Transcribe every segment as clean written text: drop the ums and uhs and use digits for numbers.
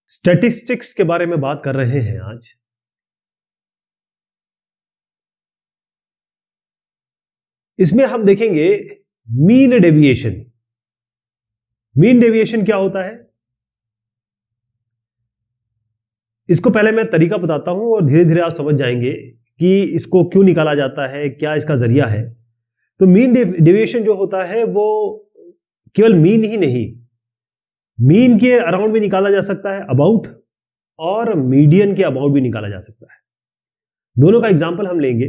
Statistics के बारे में बात कर रहे हैं आज। इसमें हम देखेंगे मीन डेविएशन। मीन डेविएशन क्या होता है, इसको पहले मैं तरीका बताता हूं और धीरे धीरे आप समझ जाएंगे कि इसको क्यों निकाला जाता है, क्या इसका जरिया है। तो मीन डेविएशन जो होता है वो केवल मीन ही नहीं, मीन के अराउंड भी निकाला जा सकता है, अबाउट, और मीडियन के अबाउट भी निकाला जा सकता है। दोनों का एग्जांपल हम लेंगे।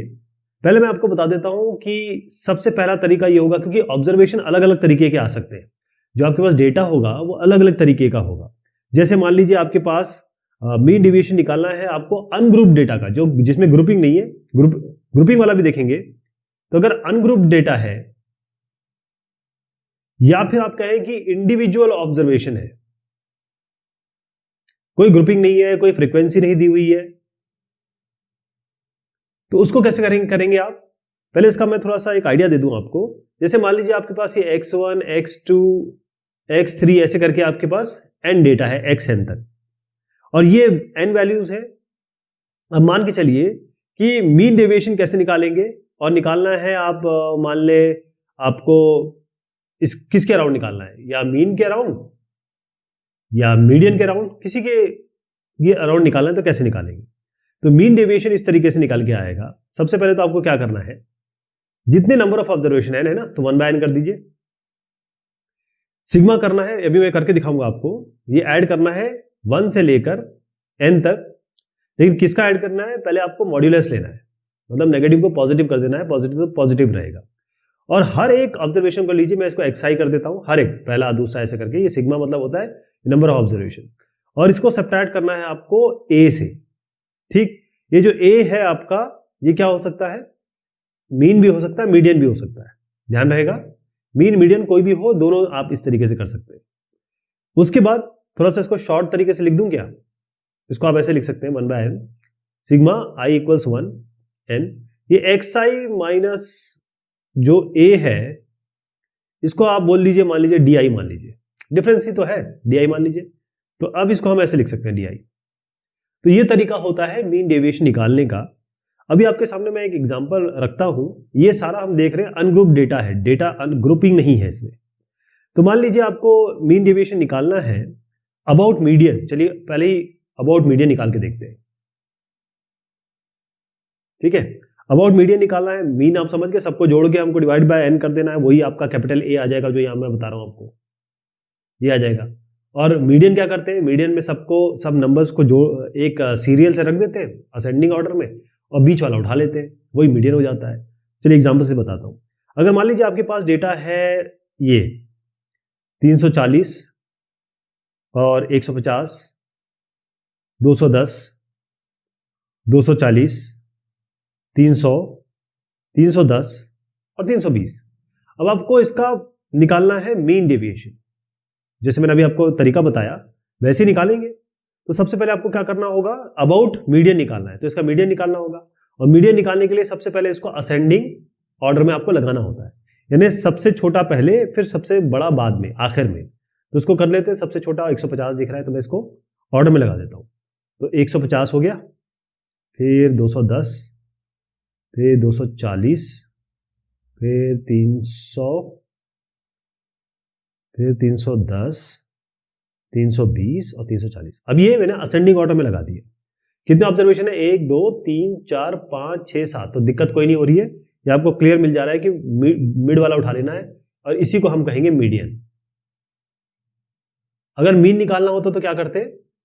पहले मैं आपको बता देता हूं कि सबसे पहला तरीका ये होगा, क्योंकि ऑब्जर्वेशन अलग अलग तरीके के आ सकते हैं, जो आपके पास डेटा होगा वो अलग अलग तरीके का होगा। जैसे मान लीजिए आपके पास मीन डेविएशन निकालना है आपको अनग्रुप्ड डेटा का, जो जिसमें ग्रुपिंग नहीं है, ग्रुपिंग वाला भी देखेंगे। तो अगर अनग्रुप्ड डेटा है या फिर आप कहें कि इंडिविजुअल ऑब्जर्वेशन है, कोई ग्रुपिंग नहीं है, कोई फ्रीक्वेंसी नहीं दी हुई है, तो उसको कैसे करेंगे आप। पहले इसका मैं थोड़ा सा एक आइडिया दे दूं आपको। जैसे मान लीजिए आपके पास ये x1, x2, x3 ऐसे करके आपके पास n डेटा है, xn तक, और ये n वैल्यूज है। अब मान के चलिए कि मीन डेविएशन कैसे निकालेंगे, और निकालना है आप मान ले आपको किसके अराउंड निकालना है, या मीन के अराउंड या मीडियन के अराउंड, किसी के ये अराउंड निकालना है, तो कैसे निकालेंगे। तो मीन डेविएशन इस तरीके से निकल के आएगा। सबसे पहले तो आपको क्या करना है, जितने नंबर ऑफ ऑब्जर्वेशन है ना, तो 1/n कर दीजिए। सिग्मा करना है, अभी मैं करके दिखाऊंगा आपको। ये ऐड करना है 1 से लेकर n तक, लेकिन किसका ऐड करना है, पहले आपको मॉड्यूलस लेना है, मतलब नेगेटिव को पॉजिटिव कर देना है, पॉजिटिव तो पॉजिटिव रहेगा। और हर एक ऑब्जर्वेशन को लीजिए, मैं इसको xi कर देता हूं, हर एक, पहला दूसरा ऐसे करके। ये सिग्मा मतलब होता है नंबर ऑफ ऑब्जर्वेशन, और इसको सब्ट्रैक्ट करना है आपको a से। ठीक, ये जो a है आपका, ये क्या हो सकता है, मीन भी हो सकता है, मीडियन भी हो सकता है, ध्यान रहेगा। मीन मीडियन कोई भी हो, दोनों आप इस तरीके से कर सकते हैं। उसके बाद थोड़ा सा इसको शॉर्ट तरीके से लिख दूं क्या, इसको आप ऐसे लिख सकते हैं 1/n सिग्मा i = 1n। ये xi माइनस जो a है, इसको आप बोल लीजिए, मान लीजिए di, मान लीजिए, डिफरेंस ही तो है, di मान लीजिए। तो अब इसको हम ऐसे लिख सकते हैं di। तो ये तरीका होता है मीन डेविएशन निकालने का। अभी आपके सामने मैं एक एग्जांपल रखता हूं। ये सारा हम देख रहे हैं अनग्रुप्ड डेटा है, डेटा अनग्रुपिंग नहीं है इसमें। तो मान लीजिए आपको मीन डेविएशन निकालना है अबाउट मीडियन। चलिए पहले ही अबाउट मीडियन निकाल के देखते हैं। ठीक है, अबाउट मीडियन निकालना है। मीन आप समझ गए, सबको जोड़ के हमको डिवाइड बाय n कर देना है, वही आपका कैपिटल A आ जाएगा, जो यहां मैं बता रहा हूं आपको, ये आ जाएगा। और मीडियन क्या करते हैं, मीडियन में सबको, सब नंबर्स को जोड़ एक सीरियल से रख देते हैं असेंडिंग ऑर्डर में, और बीच वाला उठा लेते हैं, वही मीडियन हो जाता है। चलिए एग्जांपल से बताता हूं। अगर मान लीजिए आपके पास डेटा है ये 340 और 150, 210, 240, 300, 310 और 320। अब आपको इसका निकालना है मीन डेविएशन। जैसे मैंने अभी आपको तरीका बताया वैसे ही निकालेंगे। तो सबसे पहले आपको क्या करना होगा, अबाउट मीडियन निकालना है, तो इसका मीडियन निकालना होगा। और मीडियन निकालने के लिए सबसे पहले इसको असेंडिंग ऑर्डर में आपको लगाना होता है, यानी सबसे छोटा पहले, फिर सबसे बड़ा बाद में, आखिर में। तो इसको कर लेते हैं। सबसे छोटा 150 दिख रहा है, तो मैं इसको ऑर्डर में लगा देता हूं। तो 150 हो गया, फिर 210, फिर 240, फिर 300, फिर 310, 320 और 340। अब ये मैंने असेंडिंग ऑर्डर में लगा दिया। कितने ऑब्जर्वेशन है, 1 2 3 4 5 6 7। तो दिक्कत कोई नहीं हो रही है, ये आपको क्लियर मिल जा रहा है कि मिड वाला उठा लेना है, और इसी को हम कहेंगे मीडियन। अगर मीन निकालना होता तो क्या करते,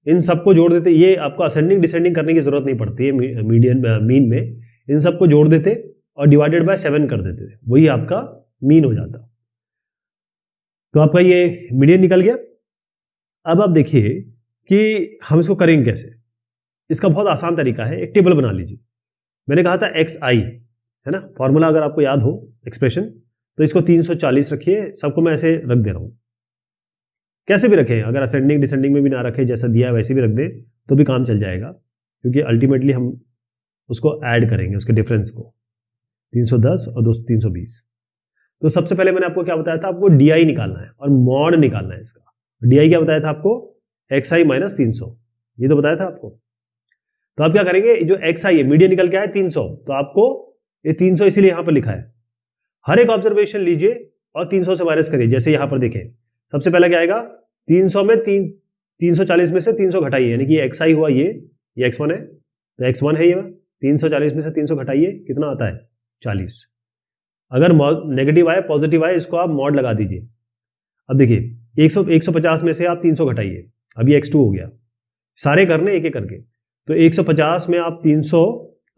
इन सबको जोड़ देते। ये आपको असेंडिंग डिसेंडिंग करने की जरूरत नहीं पड़ती है मीडियन मीन में, इन सबको जोड़ देते और डिवाइडेड बाय 7 कर देते, वही आपका मीन हो जाता। तो आपका ये मीडियन निकल गया। अब आप देखिए कि हम इसको करेंगे कैसे। इसका बहुत आसान तरीका है, एक टेबल बना लीजिए। मैंने कहा था xi है ना, फॉर्मूला अगर आपको याद हो, एक्सप्रेशन, तो इसको 340 रखिए। सबको मैं ऐसे रख दे रहा हूं, कैसे भी रखें, अगर असेंडिंग डिसेंडिंग में भी ना रखें, जैसा दिया है वैसे भी रख दें तो भी काम चल जाएगा, क्योंकि अल्टीमेटली हम उसको ऐड करेंगे, उसके डिफरेंस को, 310 और 320। तो सबसे पहले मैंने आपको क्या बताया था, आपको di निकालना है और मॉड निकालना है इसका। di क्या बताया था आपको, xi - 300, ये तो बताया था आपको। तो आप क्या करेंगे, जो एक्स आई है मीडियन निकल के आया 300, तो आपको ये 300 इसीलिए यहां पर लिखा है। हर एक ऑब्जर्वेशन लीजिए और 300 से माइनस करिए। जैसे यहां पर देखें, सबसे पहले क्या आएगा, 300 में 340 में से 300 घटाइए, यानी कि एक्स आई हुआ ये x1 है, तो x1 है ये। 340 में से 300 घटाइए, कितना आता है 40। अगर नेगेटिव आए पॉजिटिव आए, इसको आप मॉड लगा दीजिए। अब देखिए 150 में से आप 300 घटाइए, अब ये x2 हो गया। सारे करने एक एक करके, तो 150 में आप 300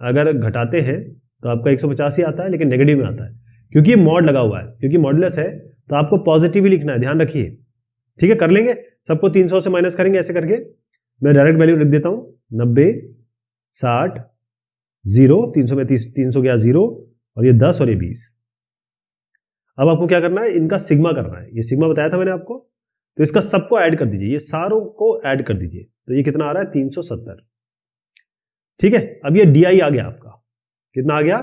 अगर घटाते हैं तो आपका 150 ही आता है, लेकिन नेगेटिव में आता है क्योंकि मॉड लगा हुआ है, क्योंकि मॉडुलस है तो आपको पॉजिटिव ही लिखना है, ध्यान रखिए। ठीक है, कर लेंगे, सबको 300 से माइनस करेंगे ऐसे करके। मैं डायरेक्ट वैल्यू लिख देता हूं, 90, 60, 0, 300 में 300 गया 0, और ये 10 और ये 20। अब आपको क्या करना है, इनका सिग्मा करना है। ये सिग्मा बताया था मैंने आपको, तो इसका सबको ऐड कर दीजिए, ये सारों को ऐड कर दीजिए, तो ये कितना आ रहा है 370। ठीक है, अब ये डी आ गया आपका, कितना आ गया,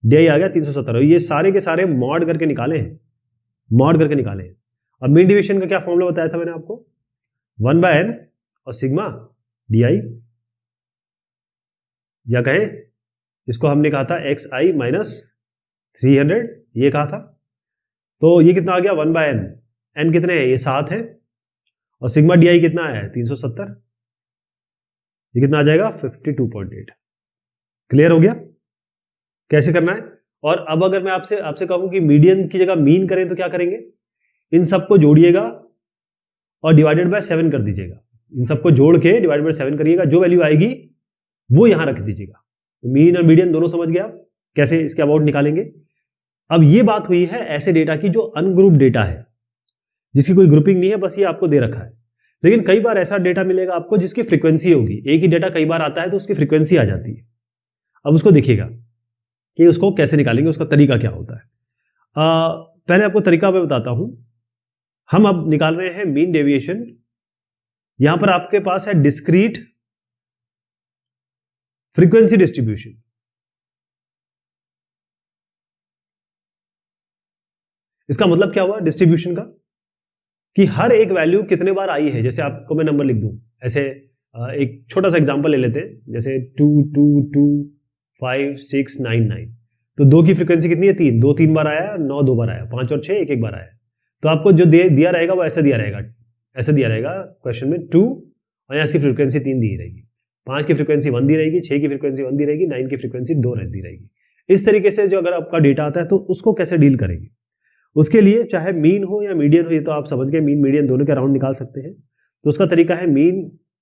डी आ गया 370। ये सारे के सारे मॉड करके निकाले हैं, मॉड करके निकाले हैं। अब मीन डिवीजन का क्या फॉर्मूला बताया था मैंने आपको, 1/n और सिग्मा डी, या कहें इसको हमने कहा था एक्स आई माइनस 300, ये कहा था। तो ये कितना आ गया 1/n, n कितने हैं, ये 7 है, और सिग्मा डी कितना है 370, ये कितना आ जाएगा 52.8। क्लियर हो गया कैसे करना है। और अब अगर मैं आपसे कहूं कि मीडियन की जगह मीन करें तो क्या करेंगे, इन सबको जोड़िएगा और डिवाइडेड बाय 7 कर दीजिएगा। इन सबको जोड़ के डिवाइडेड बाय 7 करिएगा, जो वैल्यू आएगी वो यहां रख दीजिएगा। तो मीन और मीडियन दोनों समझ गया कैसे इसके अबाउट निकालेंगे। अब ये बात हुई है ऐसे डेटा की जो अनग्रुप डेटा है, जिसकी कोई ग्रुपिंग नहीं है, बस ये आपको दे रखा है। लेकिन कई बार ऐसा डेटा मिलेगा आपको जिसकी फ्रीक्वेंसी होगी, एक ही डेटा कई बार आता है तो उसकी फ्रीक्वेंसी आ जाती है। अब उसको देखिएगा कि उसको कैसे निकालेंगे, उसका तरीका क्या होता है। पहले आपको तरीका मैं बताता हूं। हम अब निकाल रहे हैं मीन डेविएशन। यहां पर आपके पास है डिस्क्रीट फ्रीक्वेंसी डिस्ट्रीब्यूशन। इसका मतलब क्या हुआ डिस्ट्रीब्यूशन का, कि हर एक वैल्यू कितने बार आई है। जैसे आपको मैं नंबर लिख दूं ऐसे, एक छोटा सा एग्जांपल ले लेते हैं, जैसे 2 2 2 5 6 9 9, तो 2 की फ्रीक्वेंसी कितनी है 3, 2 3 बार आया, 9 2 बार आया, 5 और 6 एक एक बार आया। तो आपको जो दिया रहेगा वो ऐसा दिया रहेगा, ऐसा दिया रहेगा क्वेश्चन में 2, और यहाँ इसकी फ्रीक्वेंसी 3 दी रहेगी, 5 की फ्रीक्वेंसी 1 दी रहेगी, 6 की फ्रीक्वेंसी 1 दी रहेगी, 9 की फ्रीक्वेंसी 2 दी रहेगी। इस तरीके से जो अगर आपका डेटा आता है तो उसको कैसे डील करेंगे, उसके लिए चाहे मीन हो या मीडियन हो, ये तो आप समझ गए, मीन मीडियन दोनों के अराउंड निकाल सकते हैं। तो उसका तरीका है मीन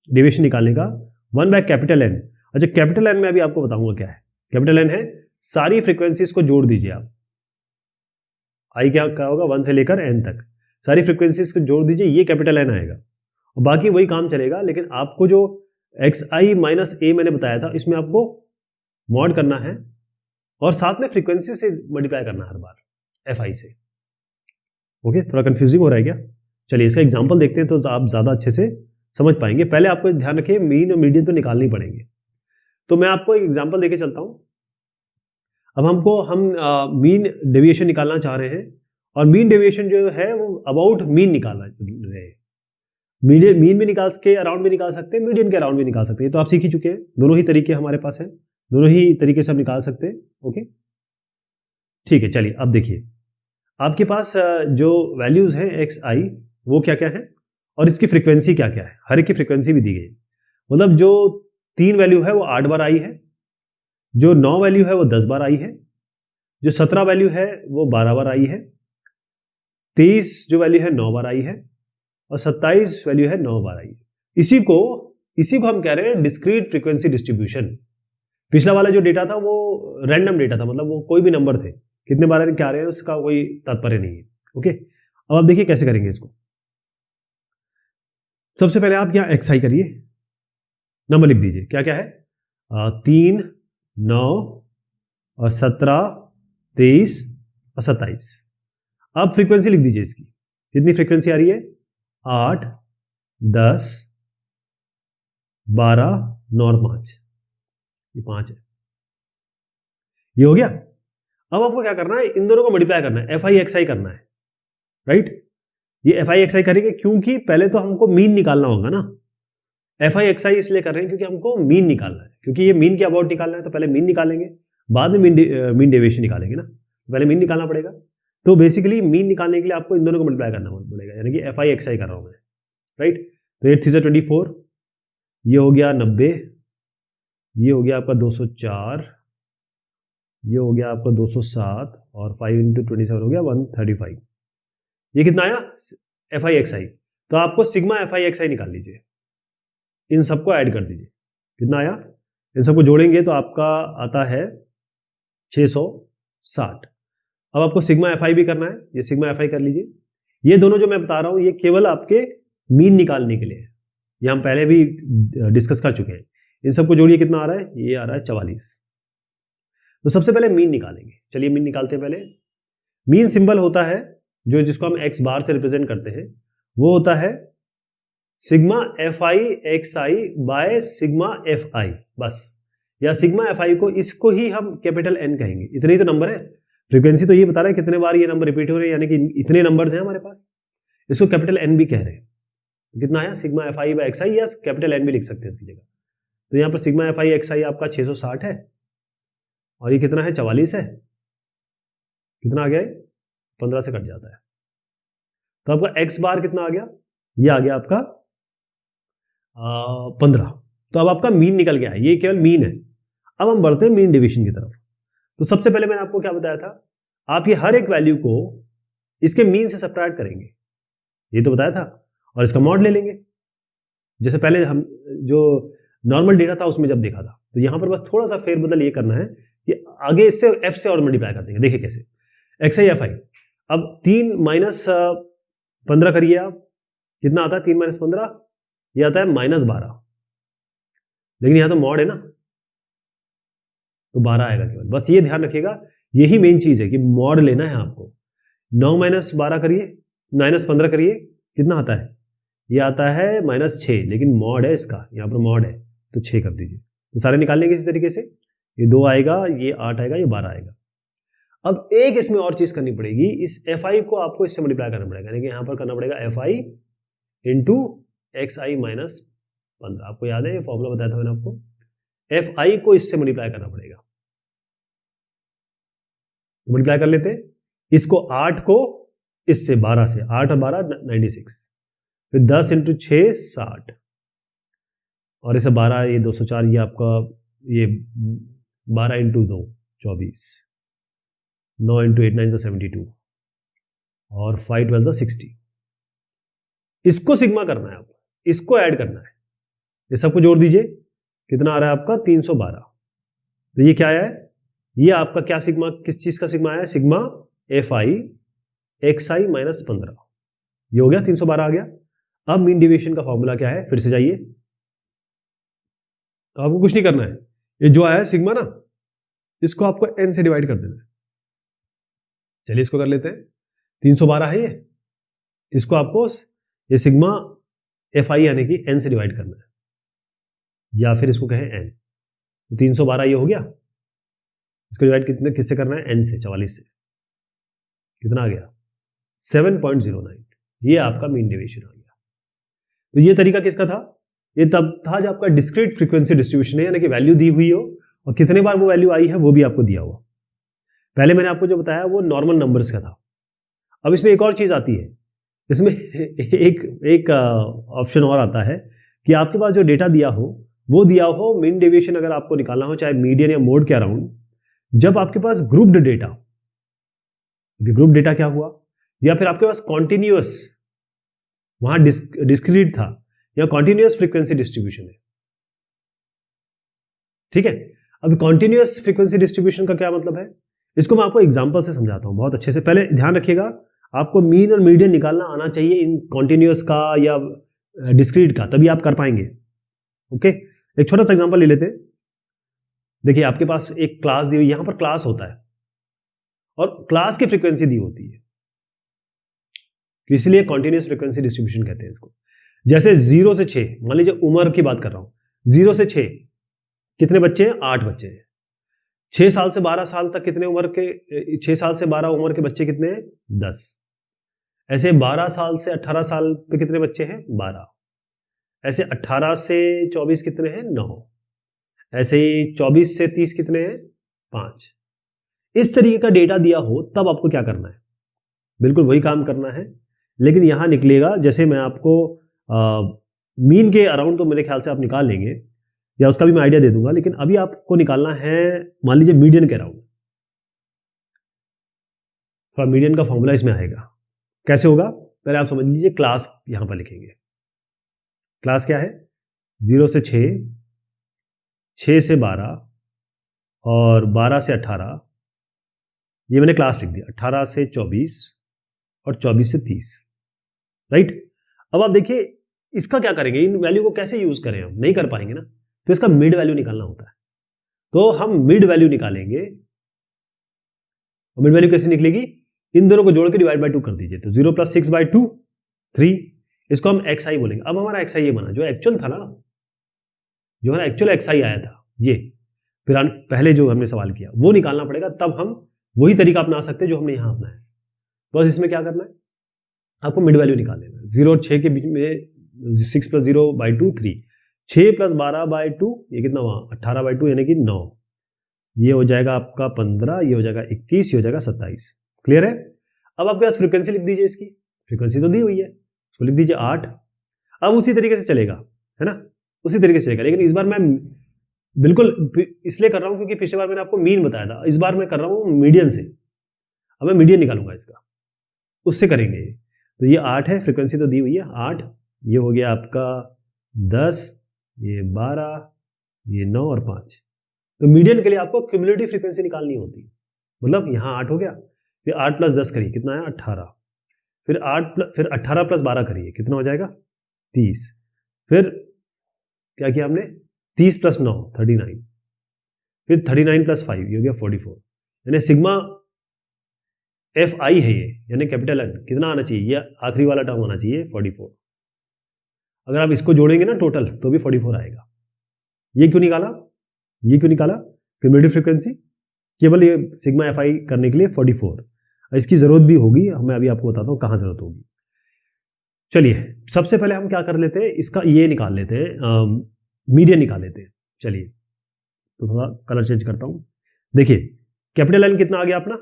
डेविएशन निकालने का 1/N। अच्छा, कैपिटल एन में अभी आपको बताऊंगा क्या है। कैपिटल एन है सारी फ्रीक्वेंसीज को जोड़ दीजिए आप, आई क्या होगा 1 से लेकर n तक, सारी फ्रीक्वेंसीज को जोड़ दीजिए, ये कैपिटल एन आएगा, और बाकी वही काम चलेगा। लेकिन आपको जो एक्स आई माइनस ए मैंने बताया था, इसमें आपको मॉड करना है और साथ में फ्रीक्वेंसी से मल्टीप्लाई करना है हर बार एफ आई से। ओके, थोड़ा कंफ्यूजिंग हो रहा है क्या? चलिए इसका एग्जांपल देखते हैं तो आप ज्यादा अच्छे से समझ पाएंगे। पहले आपको ध्यान रखिए मीन और मीडियन तो निकालने पड़ेंगे। तो मैं आपको एक एग्जांपल देके चलता हूं। अब हम मीन डेविएशन निकालना चाह रहे हैं, और मीन डेविएशन जो है वो अबाउट मीन निकालना रहे हैं। मीन भी निकाल के अराउंड भी निकाल सकते हैं, मीडियन के अराउंड भी निकाल सकते हैं। तो आप सीख ही चुके हैं, दोनों ही तरीके हमारे पास हैं, दोनों ही तरीके से हम निकाल सकते हैं। ओके ठीक है, चलिए अब देखिए आपके पास जो वैल्यूज हैं एक्स आई वो क्या क्या है और इसकी फ्रीक्वेंसी क्या क्या है। हर एक की फ्रीक्वेंसी भी दी गई, मतलब जो 3 वैल्यू है वो 8 बार आई है, जो 9 वैल्यू है वो 10 बार आई है, जो 17 वैल्यू है वो 12 बार आई है, 23 जो वैल्यू है 9 बार आई है, और 27 वैल्यू है 9 बार आई है। इसी को हम कह रहे हैं डिस्क्रीट फ्रीक्वेंसी डिस्ट्रीब्यूशन। पिछला वाला जो डेटा था वो रैंडम डेटा था, मतलब वो कोई भी नंबर थे, कितने बार क्या आ रहे हैं उसका कोई तात्पर्य नहीं है। ओके, अब आप देखिए कैसे करेंगे इसको। सबसे पहले आप यहाँ एक्स आई करिए, नंबर लिख दीजिए क्या क्या है, 3 9 और 17 23 और 27। अब फ्रीक्वेंसी लिख दीजिए इसकी, कितनी फ्रीक्वेंसी आ रही है 8 10 12 9 और 5, ये 5 है, ये हो गया। अब आपको क्या करना है, इन दोनों को मल्टीप्लाई करना है, एफ आई एक्स आई करना है, राइट। ये एफ आई एक्स आई करेंगे क्योंकि पहले तो हमको मीन निकालना होगा ना, FI XI इसलिए कर रहे हैं क्योंकि हमको मीन निकालना है, क्योंकि ये मीन के अबाउट निकालना है तो पहले मीन निकालेंगे, बाद में मीन डेविएशन निकालेंगे ना, पहले मीन निकालना पड़ेगा। तो बेसिकली मीन निकालने के लिए आपको इन दोनों को मल्टीप्लाई करना पड़ेगा, यानी कि FI XI कर रहा हूँ मैं, राइट। तो 8 3 24, ये हो गया 90, ये हो गया आपका 204, ये हो गया आपका 207 और 5 × 27 हो गया 135। ये कितना आया FI XI। तो आपको सिग्मा FI XI निकाल लीजिए, इन सबको ऐड कर दीजिए, कितना आया, इन सबको जोड़ेंगे तो आपका आता है 660। अब आपको सिग्मा FI भी करना है, ये सिग्मा FI कर लीजिए। ये दोनों जो मैं बता रहा हूं ये केवल आपके मीन निकालने के लिए है, ये हम पहले भी डिस्कस कर चुके हैं। इन सबको जोड़िए, कितना आ रहा है, ये आ रहा है 44। तो सबसे पहले मीन निकालेंगे, चलिए मीन निकालते हैं। पहले मीन सिंबल होता है जो जिसको हम x बार से रिप्रेजेंट करते हैं, वो होता है sigma FI XI by sigma FI, बस। या सिग्मा FI को, इसको ही हम कैपिटल N कहेंगे, इतने ही तो नंबर है। फ्रीक्वेंसी तो ये बता रहा है कितने बार ये नंबर रिपीट हो रहे हैं, यानी कि इतने नंबर्स हैं हमारे पास, इसको कैपिटल N भी कह रहे हैं। कितना आया सिग्मा FI बाय XI, या कैपिटल N भी लिख सकते हैं इसकी जगह। तो यहाँ पर सिग्मा FI XI आपका 660 है और ये कितना है 44 है, कितना आ गया, 15 से कट जाता है। तो आपका x बार कितना आ गया, ये आ गया आपका 15। तो अब आपका मीन निकल गया है, ये केवल मीन है। अब हम बढ़ते हैं मीन डिवीजन की तरफ। तो सबसे पहले मैंने आपको क्या बताया था, आप ये हर एक वैल्यू को इसके मीन से सब्ट्रैक्ट करेंगे, ये तो बताया था, और इसका मॉड ले लेंगे। जैसे पहले हम जो नॉर्मल डेटा था उसमें जब देखा था, तो यहां पर बस थोड़ा सा फेरबदल ये करना है कि आगे इससे f से और मल्टीप्लाई कर देंगे। देखिए कैसे, XI FI। अब 3 - 15 करिए आप, कितना आता है 3 - 15, ये आता है -12, लेकिन यहां तो मॉड है ना, तो 12 आएगा केवल। बस ये ध्यान रखिएगा, यही मेन चीज है कि मॉड लेना है आपको। 9 - 12 करिए, -15 करिए, कितना आता है, ये आता है -6, लेकिन मॉड है इसका, यहाँ पर मॉड है तो 6 कर दीजिए। तो सारे निकाल लेंगे इसी तरीके से, ये 2 आएगा, ये 8 आएगा, ये 12 आएगा। अब एक इसमें और चीज करनी पड़ेगी, इस FI को आपको इससे मल्टीप्लाई करना पड़ेगा, यानी कि यहां पर करना पड़ेगा FI इंटू XI - 15। आपको याद है ये फॉर्मूला बताया था मैंने आपको, FI को इससे मल्टीप्लाई करना पड़ेगा। तो मल्टीप्लाई कर लेते हैं इसको, 8 को इससे 12 से, 8 और 12 96, फिर 10 × 6 60, और इसे 12, ये 204, ये आपका ये 12 × 2 24, 9 × 8 9 72, और 5 12 60। इसको सिग्मा करना है आपको, इसको ऐड करना है, ये सबको जोड़ दीजिए, कितना आ रहा है आपका 312। तो ये क्या है, ये आपका क्या सिग्मा, किस चीज का सिग्मा है, सिग्मा FI XI - 15, ये हो गया 312 आ गया। अब मीन डेविएशन का फॉर्मूला क्या है, फिर से जाइए, तो आपको कुछ नहीं करना है, ये जो आया है सिग्मा ना, इसको आपको n से डिवाइड कर देना है। चलिए इसको कर लेते हैं, 312 है ये, इसको आपको ये सिग्मा FI यानी कि n से डिवाइड करना है, या फिर इसको कहें n। तो 312 ये हो गया, इसको डिवाइड किससे करना है, n से, 44 से, कितना आ गया 7.09। ये आपका मीन डेविएशन आ गया। तो ये तरीका किसका था, ये तब था जब आपका डिस्क्रीट फ्रीक्वेंसी डिस्ट्रीब्यूशन है, यानी कि वैल्यू दी हुई हो और कितने बार वो वैल्यू आई है वो भी आपको दिया हुआ। पहले मैंने आपको जो बताया वो नॉर्मल नंबर्स का था। अब इसमें एक और चीज आती है, इसमें एक ऑप्शन और आता है कि आपके पास जो डेटा दिया हो वो दिया हो, मीन डेविएशन अगर आपको निकालना हो, चाहे मीडियन या मोड के अराउंड, जब आपके पास ग्रुप्ड डेटा, ग्रुप डेटा क्या हुआ, या फिर आपके पास कॉन्टिन्यूअस, वहां डिस्क्रीट था, या कॉन्टिन्यूअस फ्रीक्वेंसी डिस्ट्रीब्यूशन है, ठीक है। अब कॉन्टिन्यूअस फ्रीक्वेंसी डिस्ट्रीब्यूशन का क्या मतलब है, इसको मैं आपको एग्जांपल से समझाता हूं बहुत अच्छे से। पहले ध्यान रखिएगा, आपको मीन और मीडियन निकालना आना चाहिए इन कॉन्टिन्यूअस का या डिस्क्रीट का, तभी आप कर पाएंगे। ओके, एक छोटा सा एग्जांपल ले लेते हैं। देखिए आपके पास एक क्लास दी हुई, यहां पर क्लास होता है और क्लास की फ्रीक्वेंसी दी होती है, तो इसलिए कॉन्टिन्यूअस फ्रीक्वेंसी डिस्ट्रीब्यूशन कहते हैं इसको। जैसे 0 से 6, मान लीजिए उम्र की बात कर रहा हूं, 0 से 6 कितने बच्चे हैं, 8 बच्चे हैं। 6 साल से 12 साल तक कितने उम्र के, 6 साल से 12 उम्र के बच्चे कितने हैं, 10। ऐसे 12 साल से 18 साल पे कितने बच्चे हैं, 12। ऐसे 18 से 24 कितने हैं 9, ऐसे ही 24 से 30 कितने हैं 5। इस तरीके का डेटा दिया हो तब आपको क्या करना है, बिल्कुल वही काम करना है, लेकिन यहां निकलेगा जैसे मैं आपको मीन के अराउंड तो मेरे ख्याल से आप निकाल लेंगे या उसका भी मैं आइडिया दे दूंगा, लेकिन अभी आपको निकालना है मान लीजिए मीडियन के अराउंड। थोड़ा मीडियन का फॉर्मूला इसमें आएगा, कैसे होगा पहले आप समझ लीजिए। क्लास यहां पर लिखेंगे, क्लास क्या है 0 से 6, 6 से 12 और 12 से 18, ये मैंने क्लास लिख दिया। 18 से 24 और 24 से 30, राइट। अब आप देखिए इसका क्या करेंगे, इन वैल्यू को कैसे यूज करें, हम नहीं कर पाएंगे ना, तो इसका मिड वैल्यू निकालना होता है। तो हम मिड वैल्यू निकालेंगे, और मिड वैल्यू कैसे निकलेगी, इन दोनों को जोड़ के डिवाइड बाय 2 कर दीजिए, तो 0 + 6/2 3, इसको हम xi बोलेंगे। अब हमारा xi ये बना, जो एक्चुअल था ना, जो हमारा एक्चुअल xi आया था, ये फिर पहले जो हमने सवाल किया वो निकालना पड़ेगा, तब हम वही तरीका अपना सकते हैं जो हमने यहां अपनाया। बस इसमें क्या करना है, आपको मिड वैल्यू निकाल लेना है। 0 और 6 के बीच में 6 + 0/2 3, 6 + 12/2 ये कितना हुआ 18/2 यानी कि 9, ये हो जाएगा आपका 15, ये हो जाएगा 21, ये हो जाएगा 27। क्लियर है। अब आपके पास फ्रीक्वेंसी लिख दीजिए, इसकी फ्रीक्वेंसी तो दी हुई है, उसको लिख दीजिए 8। अब उसी तरीके से चलेगा, है ना, उसी तरीके से चलेगा, लेकिन इस बार मैं बिल्कुल इसलिए कर रहा हूं क्योंकि पिछली बार मैंने आपको मीन बताया था, इस बार मैं कर रहा हूं मीडियन से। अब मैं मीडियन निकालूंगा इसका, उससे करेंगे। तो ये 8 है, फ्रीक्वेंसी तो दी हुई है 8, ये हो गया आपका 10, ये 12, ये 9 और 5। तो मीडियन के लिए आपको क्यूमुलेटिव फ्रीक्वेंसी निकालनी होती है, मतलब यहाँ 8 हो गया, फिर 8 + 10 करिए कितना है 18, फिर 18 + 12 करिए कितना हो जाएगा 30, फिर क्या किया हमने 30 + 9 39, फिर 39 + 5 ये हो गया 44, यानी सिग्मा FI है ये, यानी कैपिटल N कितना आना चाहिए, ये आखिरी वाला टर्म आना चाहिए 44। अगर आप इसको जोड़ेंगे ना टोटल तो भी 44 आएगा। ये क्यों निकाला, ये क्यों निकाला, क्यूमुलेटिव फ्रीक्वेंसी केवल ये सिग्मा FI करने के लिए 44। इसकी जरूरत भी होगी, मैं अभी आपको बताता हूँ कहाँ जरूरत होगी। चलिए सबसे पहले हम क्या कर लेते हैं, इसका ये निकाल लेते हैं, मीडियन निकाल लेते हैं। चलिए तो थोड़ा कलर चेंज करता हूँ। देखिए कैपिटल N कितना आ गया अपना,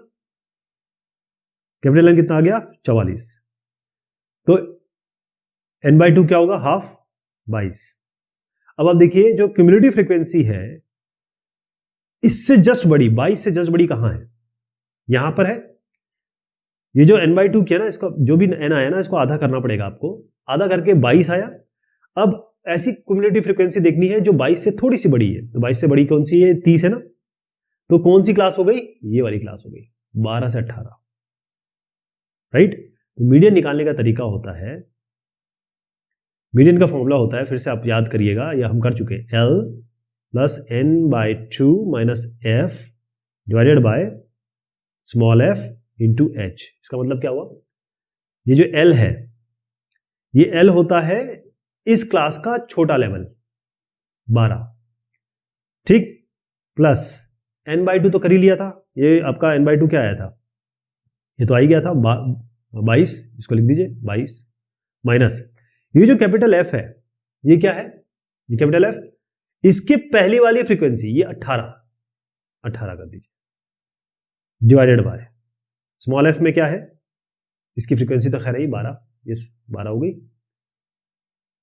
कैपिटल N कितना आ गया 44, तो n/2 क्या होगा हाफ 22। अब आप देखिए जो क्यूमुलेटिव फ्रीक्वेंसी है इससे जस्ट बड़ी, 22 से जस्ट बड़ी कहां है, यहां पर है। ये जो n/2 किया ना, इसका जो भी n आया ना, इसको आधा करना पड़ेगा आपको, आधा करके 22 आया। अब ऐसी क्यूमुलेटिव फ्रीक्वेंसी देखनी है जो 22 से थोड़ी सी बड़ी है, तो 22 से बड़ी कौन सी है 30 है ना, तो कौन सी क्लास हो गई, ये वाली क्लास हो गई 12 से 18, राइट। तो मीडियन निकालने का तरीका होता है, मीडियन का फॉर्मूला होता है, फिर से आप याद करिएगा, या हम कर चुके, L + n/2 - f divided by small f into h। इसका मतलब क्या हुआ, ये जो L है, ये L होता है इस क्लास का छोटा लेवल 12, ठीक, प्लस n/2 तो कर ही लिया था, ये आपका n/2 क्या आया था, ये तो आ ही गया था 22, इसको लिख दीजिए 22, माइनस ये जो कैपिटल F है, ये क्या है, ये कैपिटल F, इसके पहली वाली फ्रीक्वेंसी ये 18 कर दीजिए, डिवाइडेड बाय स्मॉल f में क्या है, इसकी फ्रीक्वेंसी तो खैर है 12, ये 12 हो गई,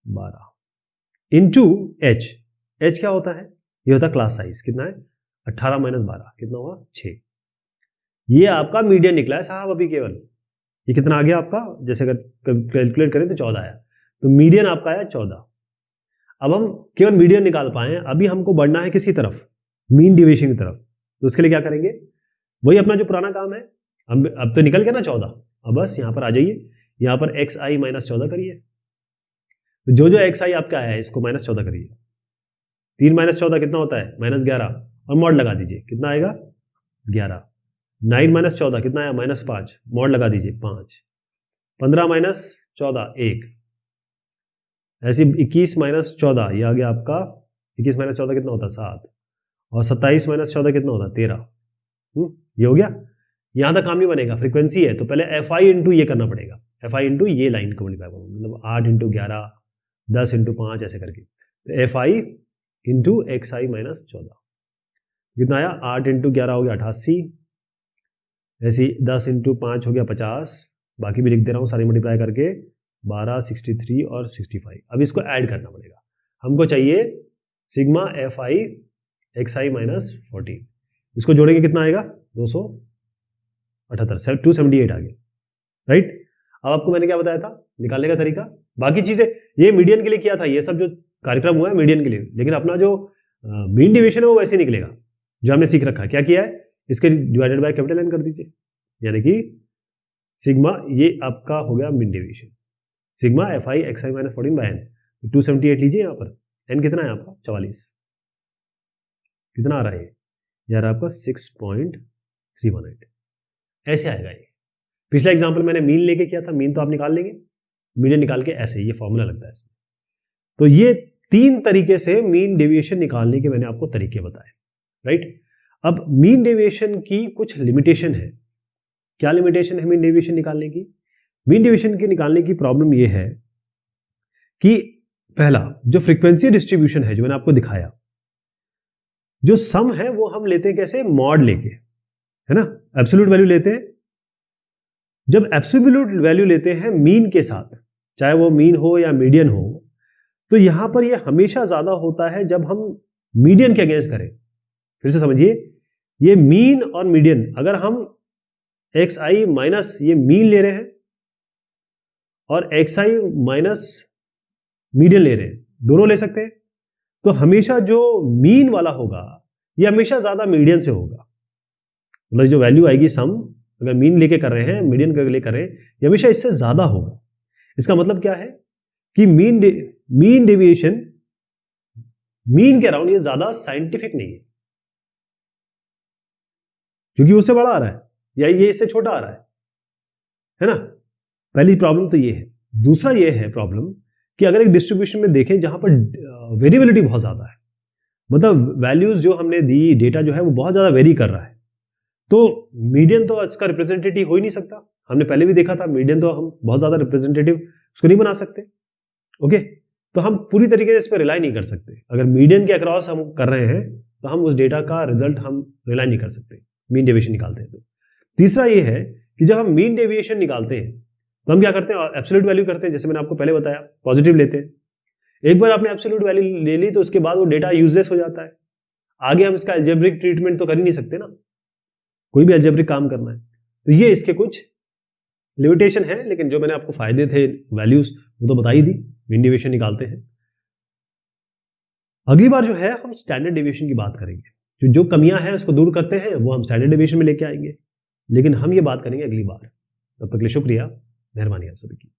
12 इंटू h। h क्या होता है, ये होता है क्लास साइज, कितना है 18 - 12 कितना हुआ 6। ये आपका मीडियन निकला है साहब अभी केवल, ये कितना आ गया आपका, जैसे अगर कैलकुलेट करें तो 14 आया, तो मीडियन आपका आया 14। अब हम केवल मीडियन निकाल पाए, अभी हमको बढ़ना है किसी तरफ, मीन डिविएशन की तरफ, तो उसके लिए क्या करेंगे, वही अपना जो पुराना काम है, अब तो निकल गया ना 14, अब बस यहां पर आ जाइए, यहां पर xi - 14 करिए, तो जो xi आपका है इसको -14 करिए, 3 - 14 कितना होता है -11, और मॉड लगा दीजिए कितना आएगा 11, 9 - 14 कितना आया -5, मॉड लगा दीजिए 5, 15 - 14 1, ऐसे 21 - 14 ये आ गया आपका, 21 - 14 कितना होता है 7, और 27 - 14 कितना होता है 13, ये हो गया। यहां तक काम नहीं बनेगा, फ्रीक्वेंसी है तो पहले FI इंटू ये करना पड़ेगा, FI इंटू ये लाइन को मल्टीप्लाई करो, मतलब 8 × 11 10 इंटू 5 ऐसे करके, तो F I into x I minus 14 कितना आया, 8 इंटू 11 हो गया 88, ऐसे 10 इंटू 5 हो गया 50, बाकी भी लिख दे रहा हूँ सारी मल्टीप्लाई करके 12, 63 और 65। अब इसको ऐड करना पड़ेगा, हमको चाहिए sigma F I X I minus 14, इसको जोड़ेंगे कितना आएगा 278, 278 आ गया, राइट। अब आपको मैंने क्या बताया था निकालने का तरीका, बाकी चीजें ये मीडियन के लिए किया था, ये सब जो कार्यक्रम हुआ है मीडियन के लिए, लेकिन अपना जो मीन डेविएशन है वो वैसे निकलेगा जो हमने सीख रखा है। क्या किया है, इसके डिवाइडेड बाय कैपिटल एन कर दीजिए, यानी कि सिग्मा, ये आपका हो गया mean deviation, sigma F I X I minus 14 by N, 278 लीजिए यहाँ पर, एन कितना है आपका 44, कितना आ रहा है यार आपका 6.318, ऐसे आएगा ये। पिछला एग्जाम्पल मैंने मीन लेके किया था, मीन तो आप निकाल लेंगे, मीडियन निकाल के ऐसे ये फॉर्मूला लगता है इसमें। तो ये 3 तरीके से मीन डेविएशन निकालने के मैंने आपको तरीके बताए, राइट। अब मीन डेविएशन की कुछ लिमिटेशन है, क्या लिमिटेशन है मीन डेविएशन निकालने की? मीन डेविएशन की निकालने की प्रॉब्लम ये है कि पहला जो फ्रीक्वेंसी डिस्ट्रीब्यूशन है जो मैंने आपको दिखाया, जो सम है वो हम लेते हैं कैसे, मॉड लेके, है ना, एब्सोल्यूट वैल्यू लेते हैं। जब एब्सोल्यूट वैल्यू लेते हैं मीन के साथ, चाहे वो मीन हो या मीडियन हो, तो यहां पर ये हमेशा ज्यादा होता है जब हम मीडियन के अगेंस्ट करें। फिर से समझिए, ये मीन और मीडियन, अगर हम एक्स आई माइनस ये मीन ले रहे हैं और एक्स आई माइनस मीडियन ले रहे हैं, दोनों ले सकते हैं, तो हमेशा जो मीन वाला होगा ये हमेशा ज्यादा मीडियन से होगा। मतलब जो वैल्यू आएगी सम, अगर मीन लेके कर रहे हैं मीडियन के लिए कर रहे हैं, ये हमेशा इससे ज्यादा होगा। इसका मतलब क्या है कि मीन डेविएशन मीन के अराउंड ये ज्यादा साइंटिफिक नहीं है, क्योंकि उससे बड़ा आ रहा है या ये इससे छोटा आ रहा है ना। पहली प्रॉब्लम तो ये है। दूसरा ये है प्रॉब्लम कि अगर एक डिस्ट्रीब्यूशन में देखें जहां पर वेरिएबिलिटी बहुत ज्यादा है, मतलब वैल्यूज जो हमने दी, डेटा जो है वो बहुत ज्यादा वेरी कर रहा है, तो मीडियन तो इसका रिप्रेजेंटेटिव हो ही नहीं सकता। हमने पहले भी देखा था मीडियन तो हम बहुत ज्यादा रिप्रेजेंटेटिव उसको नहीं बना सकते, ओके। तो हम पूरी तरीके से इस पर रिलाई नहीं कर सकते। अगर मीडियन के अक्रॉस हम कर रहे हैं तो हम उस डेटा का रिजल्ट हम रिलाई नहीं कर सकते मीन डेविएशन निकालते हैं तो। तीसरा ये है कि जब हम मीन डेविएशन निकालते हैं तो हम क्या करते हैं, एब्सोल्यूट वैल्यू करते हैं, जैसे मैंने आपको पहले बताया, पॉजिटिव लेते हैं। एक बार आपने एब्सोल्यूट वैल्यू ले ली तो उसके बाद वो डेटा यूजलेस हो जाता है, आगे हम इसका अलजेब्रिक ट्रीटमेंट तो कर ही नहीं सकते ना, कोई भी अलजेब्रिक काम करना है। तो ये इसके कुछ लिमिटेशन है, लेकिन जो मैंने आपको फायदे थे वैल्यूज वो तो बता ही दी। मीन डेविएशन निकालते हैं। अगली बार जो है हम स्टैंडर्ड डेविएशन की बात करेंगे, जो कमियां हैं उसको दूर करते हैं वो हम स्टैंडर्ड डेविएशन में लेके आएंगे, लेकिन हम ये बात करेंगे अगली बार। तब तक के लिए शुक्रिया, मेहरबानी आप सभी की।